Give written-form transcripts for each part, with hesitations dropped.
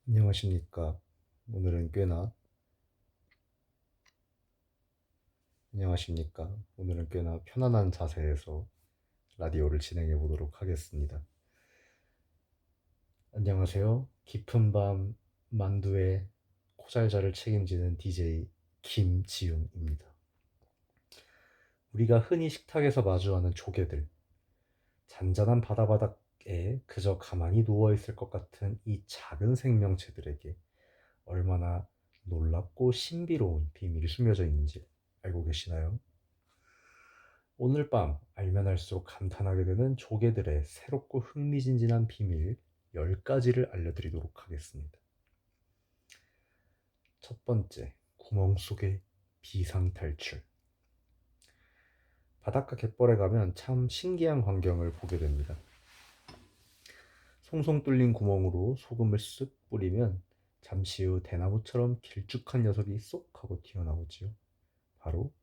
안녕하십니까. 오늘은 꽤나 안녕하십니까. 오늘은 꽤나 편안한 자세에서 라디오를 진행해 보도록 하겠습니다. 안녕하세요. 깊은 밤 만두의 코잘자를 책임지는 DJ 김지웅입니다. 우리가 흔히 식탁에서 마주하는 조개들, 잔잔한 바다바닥에 그저 가만히 누워 있을 것 같은 이 작은 생명체들에게 얼마나 놀랍고 신비로운 비밀이 숨겨져 있는지 알고 계시나요? 오늘 밤 알면 알수록 감탄하게 되는 조개들의 새롭고 흥미진진한 비밀 10가지를 알려드리도록 하겠습니다. 첫 번째, 구멍 속의 비상탈출. 바닷가 갯벌에 가면 참 신기한 광경을 보게 됩니다. 송송 뚫린 구멍으로 소금을 쓱 뿌리면 잠시 후 대나무처럼 길쭉한 녀석이 쏙 하고 튀어나오지요. 바로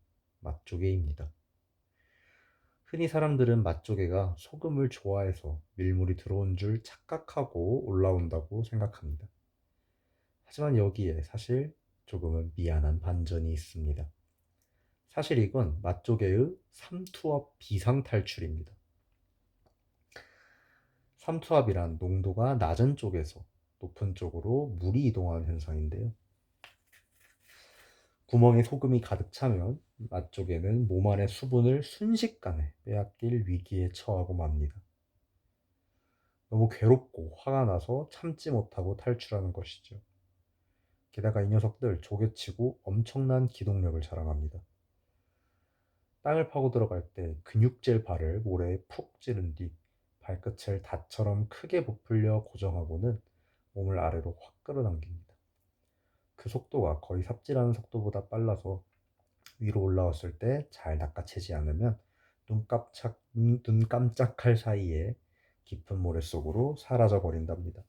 맛조개입니다. 흔히 사람들은 맛조개가 소금을 좋아해서 밀물이 들어온 줄 착각하고 올라온다고 생각합니다. 하지만 여기에 사실 조금은 미안한 반전이 있습니다. 사실 이건 맛조개의 삼투압 비상탈출입니다. 삼투압이란 농도가 낮은 쪽에서 높은 쪽으로 물이 이동하는 현상인데요. 구멍에 소금이 가득 차면 맛조개는 몸 안의 수분을 순식간에 빼앗길 위기에 처하고 맙니다. 너무 괴롭고 화가 나서 참지 못하고 탈출하는 것이죠. 게다가 이 녀석들 조개치고 엄청난 기동력을 자랑합니다. 땅을 파고 들어갈 때 근육질 발을 모래에 푹 찌른 뒤 발끝을 닷처럼 크게 부풀려 고정하고는 몸을 아래로 확 끌어당깁니다. 그 속도가 거의 삽질하는 속도보다 빨라서 위로 올라왔을 때 잘 낚아채지 않으면 눈 깜짝할 사이에 깊은 모래 속으로 사라져 버린답니다.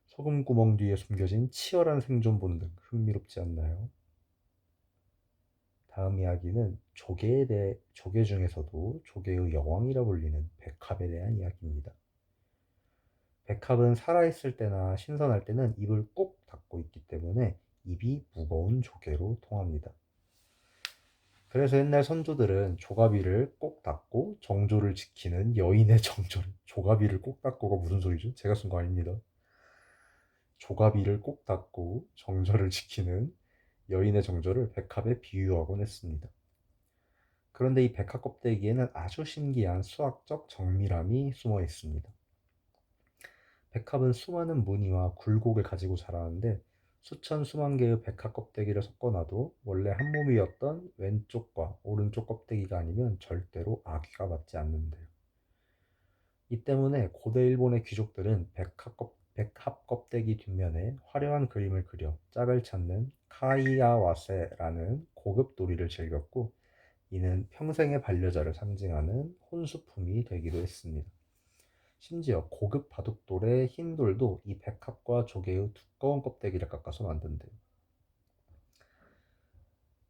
소금 구멍 뒤에 숨겨진 치열한 생존 본능 흥미롭지 않나요? 다음 이야기는 조개 중에서도 조개의 여왕이라 불리는 백합에 대한 이야기입니다. 백합은 살아있을 때나 신선할 때는 입을 꼭 닫고 있기 때문에 입이 무거운 조개로 통합니다. 그래서 옛날 선조들은 조가비를 꼭 닫고 정조를 지키는 여인의 정조를 조가비를 꼭 닫고가 무슨 소리죠? 제가 쓴 거 아닙니다. 조가비를 꼭 닫고 정조를 지키는 여인의 정조를 백합에 비유하곤 했습니다. 그런데 이 백합 껍데기에는 아주 신기한 수학적 정밀함이 숨어 있습니다. 백합은 수많은 무늬와 굴곡을 가지고 자라는데 수천 수만 개의 백합 껍데기를 섞어놔도 원래 한 몸이었던 왼쪽과 오른쪽 껍데기가 아니면 절대로 아귀가 맞지 않는데요. 이 때문에 고대 일본의 귀족들은 백합 껍데기 뒷면에 화려한 그림을 그려 짝을 찾는 카이아와세라는 고급 놀이를 즐겼고 이는 평생의 반려자를 상징하는 혼수품이 되기도 했습니다. 심지어 고급 바둑돌의 흰 돌도 이 백합과 조개의 두꺼운 껍데기를 깎아서 만든대요.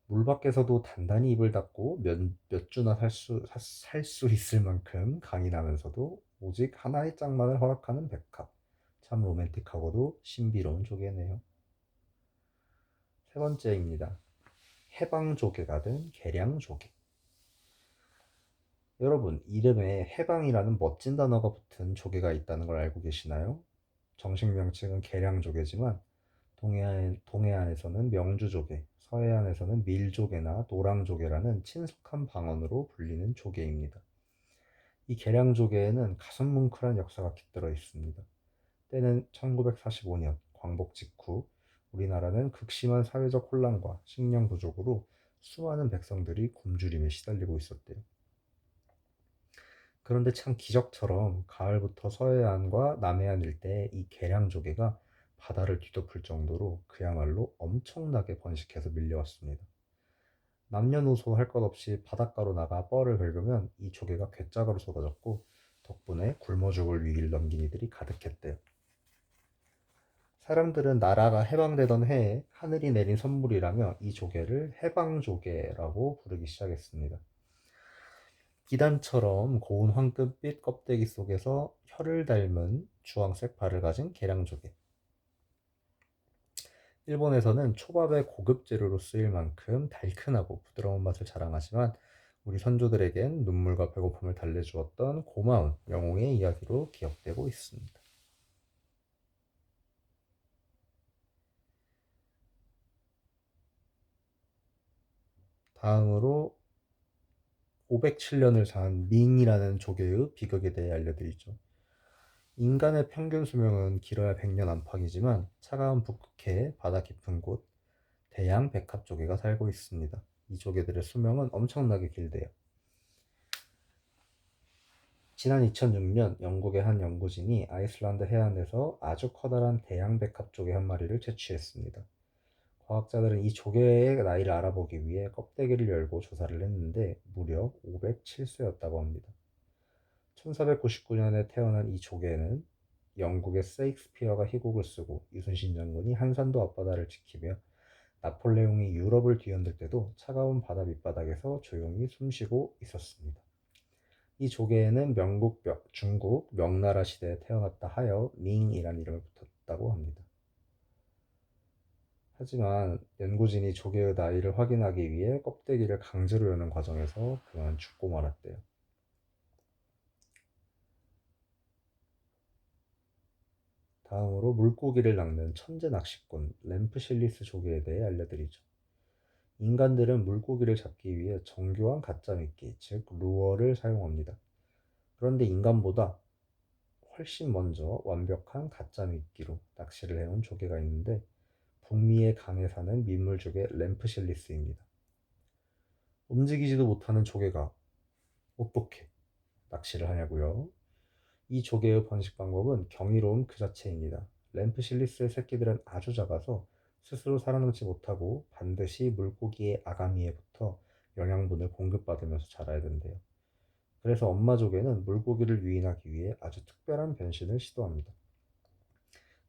물 밖에서도 단단히 입을 닫고 몇 주나 살 수 있을 만큼 강인하면서도 오직 하나의 짝만을 허락하는 백합. 참 로맨틱하고도 신비로운 조개네요. 세 번째입니다. 해방조개가 된 계량조개. 여러분, 이름에 해방이라는 멋진 단어가 붙은 조개가 있다는 걸 알고 계시나요? 정식 명칭은 계량조개지만 동해안에서는 명주조개, 서해안에서는 밀조개나 노랑조개라는 친숙한 방언으로 불리는 조개입니다. 이 계량조개에는 가슴 뭉클한 역사가 깃들어 있습니다. 때는 1945년 광복 직후 우리나라는 극심한 사회적 혼란과 식량 부족으로 수많은 백성들이 굶주림에 시달리고 있었대요. 그런데 참 기적처럼 가을부터 서해안과 남해안 일대에 이 계량조개가 바다를 뒤덮을 정도로 그야말로 엄청나게 번식해서 밀려왔습니다. 남녀노소 할 것 없이 바닷가로 나가 뻘을 긁으면 이 조개가 괴짝으로 쏟아졌고 덕분에 굶어 죽을 위기를 넘긴 이들이 가득했대요. 사람들은 나라가 해방되던 해에 하늘이 내린 선물이라며 이 조개를 해방조개라고 부르기 시작했습니다. 기단처럼 고운 황금빛 껍데기 속에서 혀를 닮은 주황색 발을 가진 계량조개. 일본에서는 초밥의 고급 재료로 쓰일 만큼 달큰하고 부드러운 맛을 자랑하지만 우리 선조들에겐 눈물과 배고픔을 달래주었던 고마운 영웅의 이야기로 기억되고 있습니다. 다음으로 507년을 산 밍이라는 조개의 비극에 대해 알려드리죠. 인간의 평균 수명은 길어야 100년 안팎이지만 차가운 북극해 바다 깊은 곳 대양 백합 조개가 살고 있습니다. 이 조개들의 수명은 엄청나게 길대요. 지난 2006년 영국의 한 연구진이 아이슬란드 해안에서 아주 커다란 대양 백합 조개 한 마리를 채취했습니다. 과학자들은 이 조개의 나이를 알아보기 위해 껍데기를 열고 조사를 했는데 무려 507세였다고 합니다. 1499년에 태어난 이 조개는 영국의 세익스피어가 희곡을 쓰고 이순신 장군이 한산도 앞바다를 지키며 나폴레옹이 유럽을 뒤흔들 때도 차가운 바다 밑바닥에서 조용히 숨쉬고 있었습니다. 이 조개에는 중국 명나라 시대에 태어났다 하여 밍이란 이름을 붙었다고 합니다. 하지만 연구진이 조개의 나이를 확인하기 위해 껍데기를 강제로 여는 과정에서 그만 죽고 말았대요. 다음으로 물고기를 낚는 천재 낚시꾼 램프실리스 조개에 대해 알려드리죠. 인간들은 물고기를 잡기 위해 정교한 가짜미끼, 즉 루어를 사용합니다. 그런데 인간보다 훨씬 먼저 완벽한 가짜미끼로 낚시를 해온 조개가 있는데 북미의 강에 사는 민물조개 램프실리스입니다. 움직이지도 못하는 조개가 어떻게 낚시를 하냐고요? 이 조개의 번식 방법은 경이로움 그 자체입니다. 램프실리스의 새끼들은 아주 작아서 스스로 살아남지 못하고 반드시 물고기의 아가미에 붙어 영양분을 공급받으면서 자라야 된대요. 그래서 엄마 조개는 물고기를 유인하기 위해 아주 특별한 변신을 시도합니다.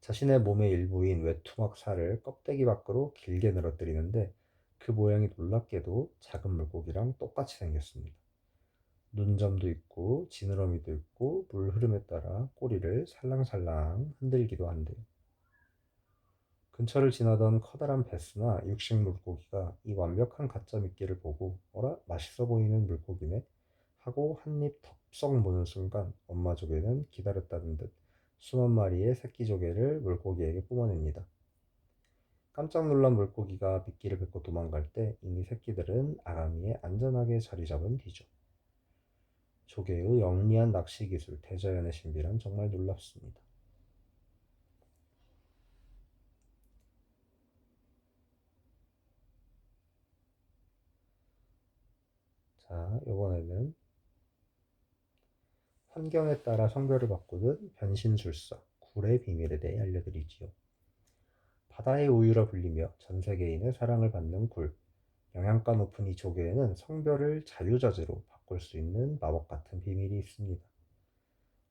자신의 몸의 일부인 외투막 살을 껍데기 밖으로 길게 늘어뜨리는데 그 모양이 놀랍게도 작은 물고기랑 똑같이 생겼습니다. 눈점도 있고 지느러미도 있고 물 흐름에 따라 꼬리를 살랑살랑 흔들기도 한대요. 근처를 지나던 커다란 베스나 육식 물고기가 이 완벽한 가짜 미끼를 보고 어라 맛있어 보이는 물고기네 하고 한 입 덥석 무는 순간 엄마 조개는 기다렸다는 듯 수만 마리의 새끼 조개를 물고기에게 뿜어냅니다. 깜짝 놀란 물고기가 미끼를 뱉고 도망갈 때 이미 새끼들은 아가미에 안전하게 자리 잡은 뒤죠. 조개의 영리한 낚시 기술, 대자연의 신비란 정말 놀랍습니다. 자, 이번에는 환경에 따라 성별을 바꾸는 변신술사, 굴의 비밀에 대해 알려드리지요. 바다의 우유라 불리며 전 세계인의 사랑을 받는 굴. 영양가 높은 이 조개에는 성별을 자유자재로 바꿀 수 있는 마법 같은 비밀이 있습니다.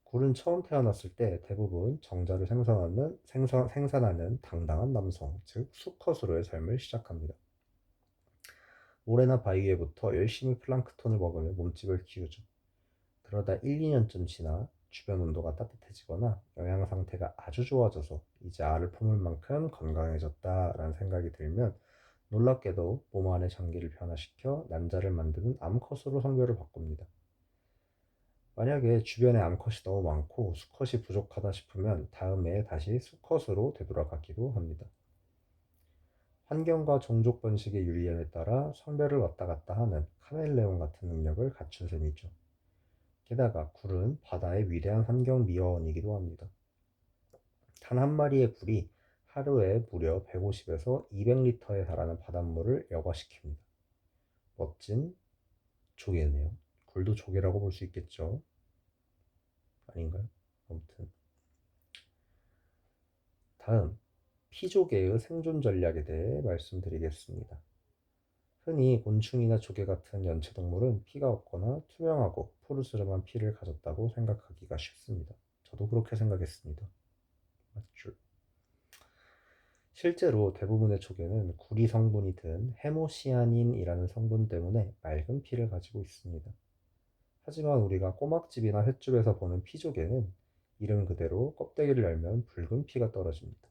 굴은 처음 태어났을 때 대부분 정자를 생산하는 당당한 남성, 즉 수컷으로의 삶을 시작합니다. 모래나 바위 위에부터 열심히 플랑크톤을 먹으며 몸집을 키우죠. 그러다 1, 2년쯤 지나 주변 온도가 따뜻해지거나 영양 상태가 아주 좋아져서 이제 알을 품을 만큼 건강해졌다라는 생각이 들면 놀랍게도 몸 안의 장기를 변화시켜 난자를 만드는 암컷으로 성별을 바꿉니다. 만약에 주변에 암컷이 너무 많고 수컷이 부족하다 싶으면 다음 해에 다시 수컷으로 되돌아가기도 합니다. 환경과 종족 번식의 유리함에 따라 성별을 왔다 갔다 하는 카멜레온 같은 능력을 갖춘 셈이죠. 게다가 굴은 바다의 위대한 환경 미화원이기도 합니다. 단 한 마리의 굴이 하루에 무려 150에서 200리터에 달하는 바닷물을 여과시킵니다. 멋진 조개네요. 굴도 조개라고 볼 수 있겠죠. 아닌가요? 아무튼 다음 피조개의 생존 전략에 대해 말씀드리겠습니다. 흔히 곤충이나 조개 같은 연체동물은 피가 없거나 투명하고 푸르스름한 피를 가졌다고 생각하기가 쉽습니다. 저도 그렇게 생각했습니다. 맞죠? 실제로 대부분의 조개는 구리 성분이 든 헤모시아닌이라는 성분 때문에 맑은 피를 가지고 있습니다. 하지만 우리가 꼬막집이나 횟집에서 보는 피조개는 이름 그대로 껍데기를 열면 붉은 피가 떨어집니다.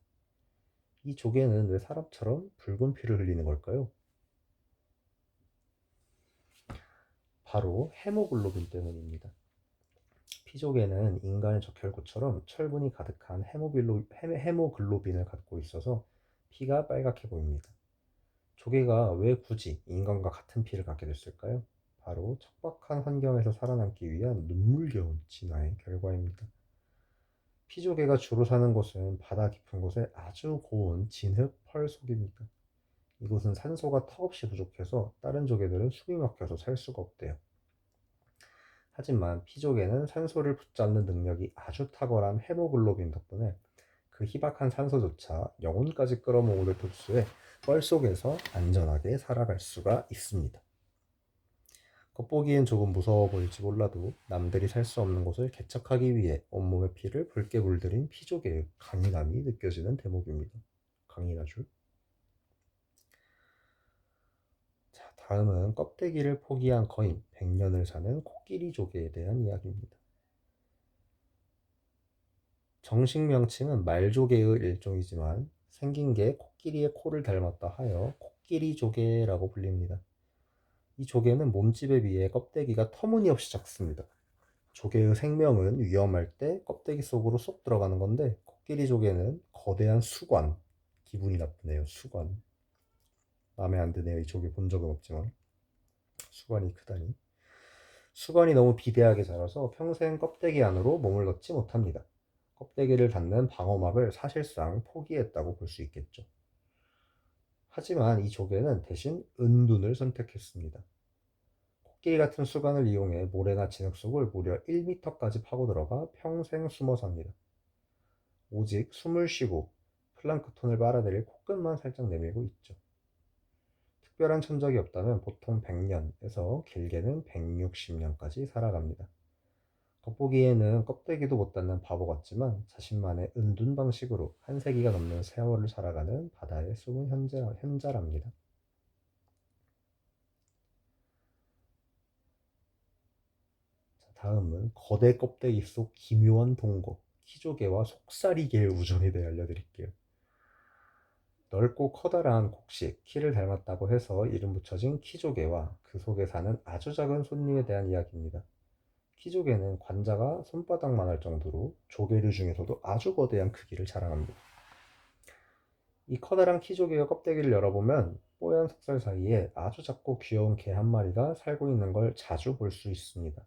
이 조개는 왜 사람처럼 붉은 피를 흘리는 걸까요? 바로 헤모글로빈 때문입니다. 피조개는 인간의 적혈구처럼 철분이 가득한 헤모글로빈을 갖고 있어서 피가 빨갛게 보입니다. 조개가 왜 굳이 인간과 같은 피를 갖게 됐을까요? 바로 척박한 환경에서 살아남기 위한 눈물겨운 진화의 결과입니다. 피조개가 주로 사는 곳은 바다 깊은 곳의 아주 고온 진흙 펄 속입니다. 이곳은 산소가 턱없이 부족해서 다른 조개들은 숨이 막혀서 살 수가 없대요. 하지만 피조개는 산소를 붙잡는 능력이 아주 탁월한 헤모글로빈 덕분에 그 희박한 산소조차 영혼까지 끌어모으듯 흡수해 뻘 속에서 안전하게 살아갈 수가 있습니다. 겉보기엔 조금 무서워 보일지 몰라도 남들이 살 수 없는 곳을 개척하기 위해 온몸의 피를 붉게 물들인 피조개의 강인함이 느껴지는 대목입니다. 강인하죠? 자, 다음은 껍데기를 포기한 거인 100년을 사는 코끼리 조개에 대한 이야기입니다. 정식 명칭은 말조개의 일종이지만 생긴 게 코끼리의 코를 닮았다 하여 코끼리 조개라고 불립니다. 이 조개는 몸집에 비해 껍데기가 터무니없이 작습니다. 조개의 생명은 위험할 때 껍데기 속으로 쏙 들어가는 건데 코끼리 조개는 거대한 수관, 기분이 나쁘네요. 수관. 마음에 안 드네요. 이 조개 본 적은 없지만 수관이 크다니. 수관이 너무 비대하게 자라서 평생 껍데기 안으로 몸을 넣지 못합니다. 껍데기를 닫는 방어막을 사실상 포기했다고 볼 수 있겠죠. 하지만 이 조개는 대신 은둔을 선택했습니다. 코끼리 같은 수관을 이용해 모래나 진흙 속을 무려 1m까지 파고 들어가 평생 숨어 삽니다. 오직 숨을 쉬고 플랑크톤을 빨아들일 코끝만 살짝 내밀고 있죠. 특별한 천적이 없다면 보통 100년에서 길게는 160년까지 살아갑니다. 겉보기에는 껍데기도 못 닫는 바보 같지만 자신만의 은둔 방식으로 한 세기가 넘는 세월을 살아가는 바다의 숨은 현자랍니다. 다음은 거대 껍데기 속 기묘한 동거, 키조개와 속사리개의 우정에 대해 알려드릴게요. 넓고 커다란 곡식, 키를 닮았다고 해서 이름 붙여진 키조개와 그 속에 사는 아주 작은 손님에 대한 이야기입니다. 키조개는 관자가 손바닥만 할 정도로 조개류 중에서도 아주 거대한 크기를 자랑합니다. 이 커다란 키조개의 껍데기를 열어보면 뽀얀 속살 사이에 아주 작고 귀여운 개 한 마리가 살고 있는 걸 자주 볼 수 있습니다.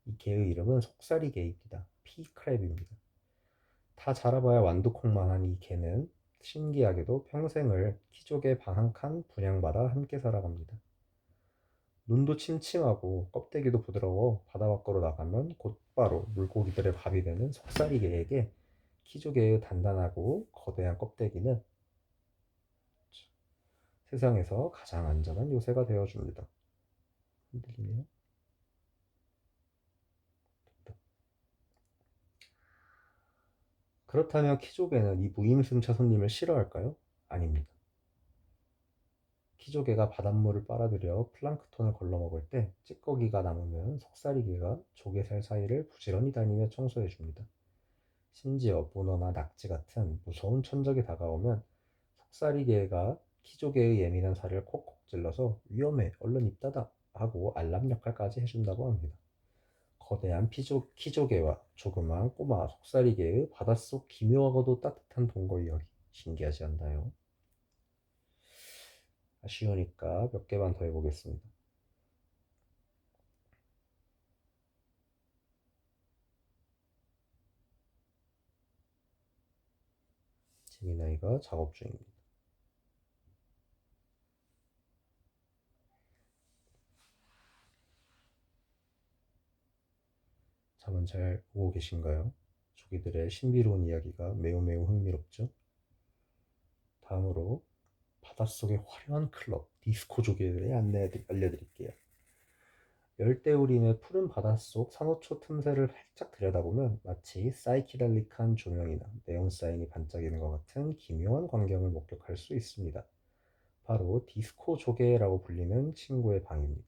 이 개의 이름은 속살이 개입니다. 피크랩입니다. 다 자라봐야 완두콩만한 이 개는 신기하게도 평생을 키조개 방 한 칸 분양받아 함께 살아갑니다. 눈도 침침하고 껍데기도 부드러워 바다 밖으로 나가면 곧바로 물고기들의 밥이 되는 속살이 개에게 키조개의 단단하고 거대한 껍데기는 세상에서 가장 안전한 요새가 되어줍니다. 흔들리네요. 그렇다면 키조개는 이 무임승차 손님을 싫어할까요? 아닙니다. 키조개가 바닷물을 빨아들여 플랑크톤을 걸러먹을 때 찌꺼기가 남으면 속살이개가 조개살 사이를 부지런히 다니며 청소해줍니다. 심지어 문어나 낙지 같은 무서운 천적이 다가오면 속살이개가 키조개의 예민한 살을 콕콕 찔러서 위험해 얼른 입 닫아 하고 알람 역할까지 해준다고 합니다. 거대한 키조개와 조그마한 꼬마 속살이개의 바닷속 기묘하고도 따뜻한 동거 이야기 신기하지 않나요? 아쉬우니까 몇 개만 더 해보겠습니다. 재미나이가 작업 중입니다. 잠은 잘 오고 계신가요? 조기들의 신비로운 이야기가 매우 매우 흥미롭죠? 다음으로 바닷속의 화려한 클럽 디스코족에 대해 알려드릴게요. 열대우림의 푸른 바닷속 산호초 틈새를 살짝 들여다보면 마치 사이키델릭한 조명이나 네온 사인이 반짝이는 것 같은 기묘한 광경을 목격할 수 있습니다. 바로 디스코 조개라고 불리는 친구의 방입니다.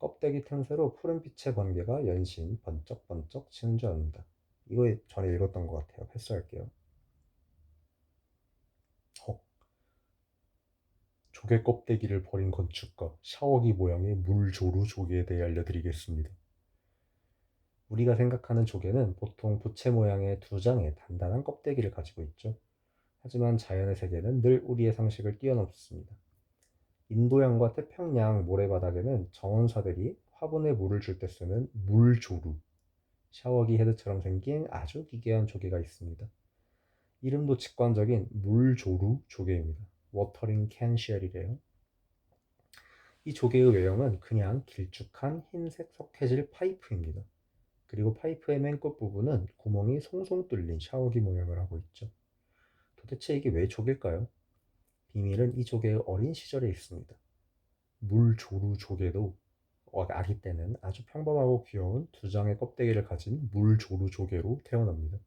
껍데기 틈새로 푸른빛의 번개가 연신 번쩍번쩍 치는 줄 압니다. 이거 전에 읽었던 것 같아요. 패스할게요. 조개 껍데기를 버린 건축과 샤워기 모양의 물조루 조개에 대해 알려드리겠습니다. 우리가 생각하는 조개는 보통 부채 모양의 두 장의 단단한 껍데기를 가지고 있죠. 하지만 자연의 세계는 늘 우리의 상식을 뛰어넘습니다. 인도양과 태평양 모래바닥에는 정원사들이 화분에 물을 줄 때 쓰는 물조루, 샤워기 헤드처럼 생긴 아주 기괴한 조개가 있습니다. 이름도 직관적인 물조루 조개입니다. 워터링 캔쉘이래요. 이 조개의 외형은 그냥 길쭉한 흰색 석회질 파이프입니다. 그리고 파이프의 맨 끝부분은 구멍이 송송 뚫린 샤워기 모양을 하고 있죠. 도대체 이게 왜 조개일까요? 비밀은 이 조개의 어린 시절에 있습니다. 물조루 조개도 아기 때는 아주 평범하고 귀여운 두 장의 껍데기를 가진 물조루 조개로 태어납니다.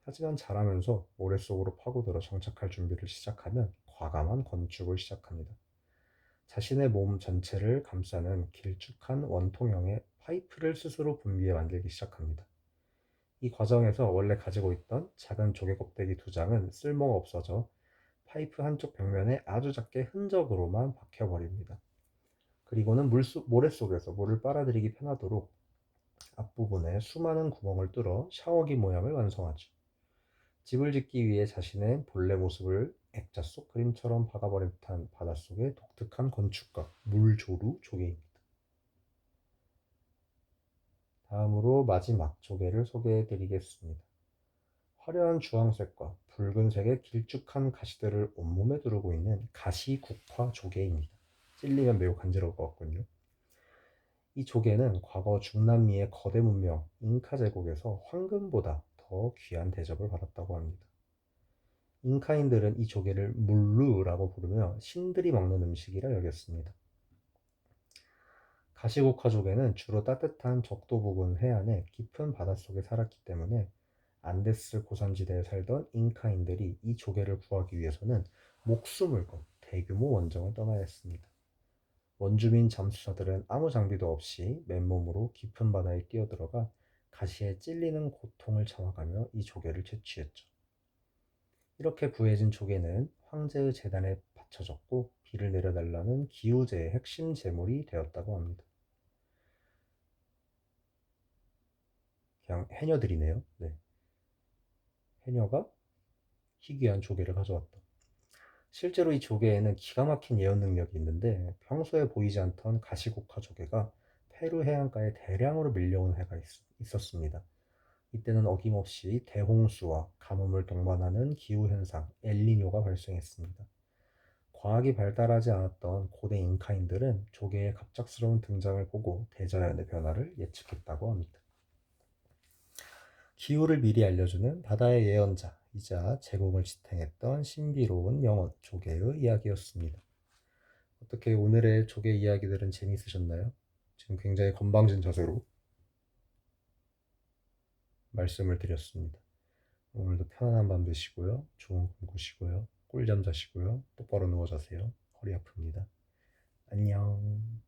하지만 자라면서 모래 속으로 파고들어 정착할 준비를 시작하면 과감한 건축을 시작합니다. 자신의 몸 전체를 감싸는 길쭉한 원통형의 파이프를 스스로 분비해 만들기 시작합니다. 이 과정에서 원래 가지고 있던 작은 조개 껍데기 두 장은 쓸모가 없어져 파이프 한쪽 벽면에 아주 작게 흔적으로만 박혀버립니다. 그리고는 모래 속에서 물을 빨아들이기 편하도록 앞부분에 수많은 구멍을 뚫어 샤워기 모양을 완성하죠. 집을 짓기 위해 자신의 본래 모습을 액자 속 그림처럼 박아버린 듯한 바닷속의 독특한 건축가 물조루 조개입니다. 다음으로 마지막 조개를 소개해 드리겠습니다. 화려한 주황색과 붉은색의 길쭉한 가시들을 온몸에 두르고 있는 가시국화 조개입니다. 찔리면 매우 간지러울 것 같군요. 이 조개는 과거 중남미의 거대 문명 잉카 제국에서 황금보다 더 귀한 대접을 받았다고 합니다. 잉카인들은 이 조개를 물루라고 부르며 신들이 먹는 음식이라 여겼습니다. 가시국화 조개는 주로 따뜻한 적도 부근 해안에 깊은 바닷속에 살았기 때문에 안데스 고산지대에 살던 잉카인들이 이 조개를 구하기 위해서는 목숨을 건 대규모 원정을 떠나야 했습니다. 원주민 잠수사들은 아무 장비도 없이 맨몸으로 깊은 바다에 뛰어들어가 가시에 찔리는 고통을 참아가며 이 조개를 채취했죠. 이렇게 구해진 조개는 황제의 제단에 바쳐졌고 비를 내려달라는 기우제의 핵심 제물이 되었다고 합니다. 그냥 해녀들이네요. 네. 해녀가 희귀한 조개를 가져왔다. 실제로 이 조개에는 기가 막힌 예언 능력이 있는데 평소에 보이지 않던 가시국화 조개가 페루 해안가에 대량으로 밀려온 해가 있었습니다. 이때는 어김없이 대홍수와 가뭄을 동반하는 기후현상 엘니뇨가 발생했습니다. 과학이 발달하지 않았던 고대 잉카인들은 조개의 갑작스러운 등장을 보고 대자연의 변화를 예측했다고 합니다. 기후를 미리 알려주는 바다의 예언자이자 제공을 지탱했던 신비로운 영혼 조개의 이야기였습니다. 어떻게 오늘의 조개 이야기들은 재미있으셨나요? 지금 굉장히 건방진 자세로 말씀을 드렸습니다. 오늘도 편안한 밤 되시고요. 좋은 꿈 꾸시고요. 꿀잠 자시고요. 똑바로 누워 자세요. 허리 아픕니다. 안녕.